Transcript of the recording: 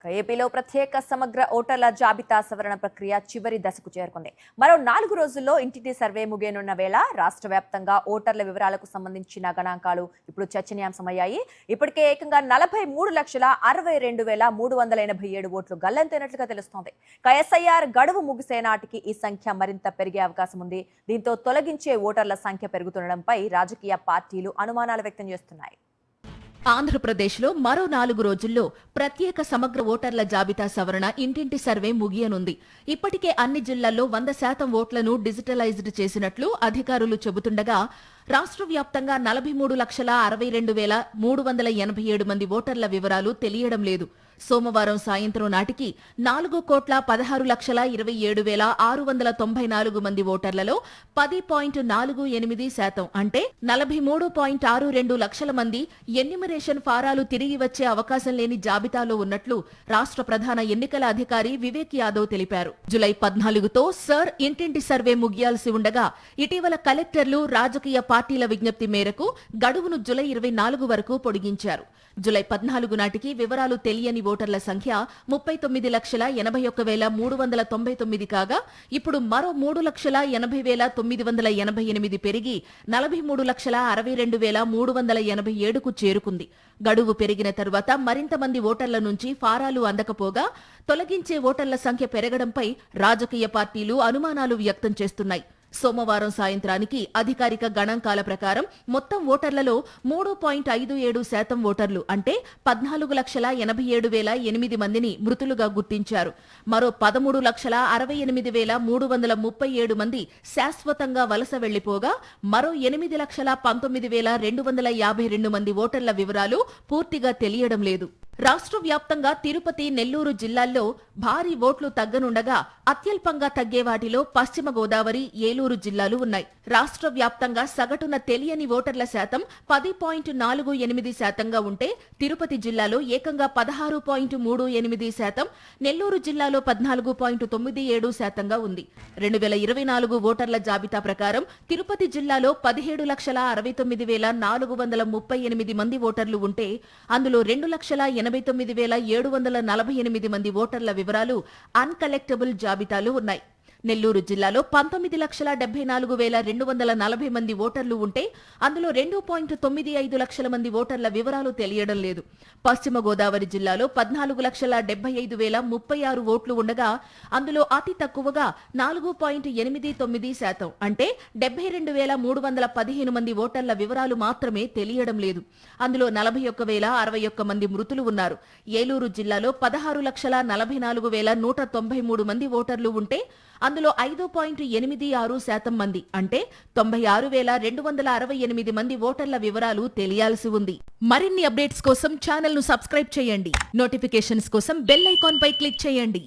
ఏపీలో ప్రత్యేక సమగ్ర ఓటర్ల జాబితా సవరణ ప్రక్రియ చివరి దశకు చేరుకుంది. మరో 4 రోజుల్లో ఇంటింటి సర్వే ముగియనున్న వేళ రాష్ట్ర వ్యాప్తంగా ఓటర్ల వివరాలకు సంబంధించిన గణాంకాలు ఇప్పుడు చర్చనీయాంశమయ్యాయి. ఇప్పటికే ఏకంగా 43,62,387 ఓట్లు గల్లంతైనట్లుగా తెలుస్తోంది. ఎస్ఐఆర్ గడువు ముగిసే నాటికి ఈ సంఖ్య మరింత పెరిగే అవకాశం ఉంది. దీంతో తొలగించే ఓటర్ల సంఖ్య పెరుగుతుండడంపై రాజకీయ పార్టీలు అనుమానాలు వ్యక్తం చేస్తున్నాయి. ఆంధ్రప్రదేశ్లో మరో 4 రోజుల్లో ప్రత్యేక సమగ్ర ఓటర్ల జాబితా సవరణ ఇంటింటి సర్వే ముగియనుంది. ఇప్పటికే అన్ని జిల్లాల్లో 100% ఓట్లను డిజిటలైజ్డ్ చేసినట్లు అధికారులు చెబుతుండగా రాష్ట్ర వ్యాప్తంగా 43,62,387 మంది ఓటర్ల వివరాలు తెలియడం లేదు. సోమవారం సాయంత్రం నాటికి 4,27,27,694 మంది ఓటర్లలో 10.48% అంటే 43.62 లక్షల మంది ఎన్యూమరేషన్ ఫారాలు తిరిగి వచ్చే అవకాశం లేని జాబితాలో ఉన్నట్లు రాష్ట్ర ప్రధాన ఎన్నికల అధికారి వివేక్ యాదవ్ తెలిపారు. జులై 14తో సర్ ఇంటింటి సర్వే ముగియాల్సి ఉండగా ఇటీవల కలెక్టర్లు రాజకీయ పార్టీల విజ్ఞప్తి మేరకు గడువును జులై 24 వరకు పొడిగించారు. జులై 14 నాటికి వివరాలు తెలియని ఓటర్ల సంఖ్య 39,81,399 కాగా ఇప్పుడు మరో 3,80,988 పెరిగి 43,62,387కు చేరుకుంది. గడువు పెరిగిన తరువాత మరింత మంది ఓటర్ల నుంచి ఫారాలు అందకపోగా తొలగించే ఓటర్ల సంఖ్య పెరగడంపై రాజకీయ పార్టీలు అనుమానాలు వ్యక్తం చేస్తున్నాయి. సోమవారం సాయంత్రానికి అధికారిక గణాంకాల ప్రకారం మొత్తం ఓటర్లలో 3.57% ఓటర్లు అంటే 14,87,008 మందిని మృతులుగా గుర్తించారు. మరో 13,68,337 మంది శాశ్వతంగా వలస వెళ్లిపోగా మరో 8,19,252 మంది ఓటర్ల వివరాలు పూర్తిగా తెలియడం లేదు. రాష్ట్ర వ్యాప్తంగా తిరుపతి, నెల్లూరు జిల్లాల్లో భారీ ఓట్లు తగ్గనుండగా అత్యల్పంగా తగ్గే వాటిలో పశ్చిమ గోదావరి, ఏలూరు జిల్లాలు ఉన్నాయి. రాష్ట్ర వ్యాప్తంగా సగటున తెలియని ఓటర్ల శాతం 10.48% ఉంటే తిరుపతి జిల్లాలో ఏకంగా 16.38%, నెల్లూరు జిల్లాలో 14.97% ఉంది. 2024 ఓటర్ల జాబితా ప్రకారం తిరుపతి జిల్లాలో 17,69,438 మంది ఓటర్లు ఉంటే అందులో 2,89,748 మంది ఓటర్ల వివరాలు అన్కలెక్టబుల్ జాబితాలు ఉన్నాయి. నెల్లూరు జిల్లాలో 19,74,240 మంది ఓటర్లు ఉంటే అందులో 2.95 లక్షల మంది ఓటర్ల వివరాలు తెలియడం లేదు. పశ్చిమ గోదావరి జిల్లాలో 14,75,036 ఓట్లు ఉండగా అందులో అతి తక్కువగా 4.89% అంటే 72,315 మంది ఓటర్ల వివరాలు మాత్రమే తెలియడం లేదు. అందులో 41,061 మంది మృతులు ఉన్నారు. ఏలూరు జిల్లాలో 16,44,193 మంది ఓటర్లు ఉంటే అందులో 5.86% మంది అంటే 96,268 మంది ఓటర్ల వివరాలు తెలియాల్సి ఉంది. మరిన్ని అప్డేట్స్ కోసం ఛానల్ ను సబ్స్క్రైబ్ చేయండి. నోటిఫికేషన్స్ కోసం బెల్ ఐకాన్ పై క్లిక్ చేయండి.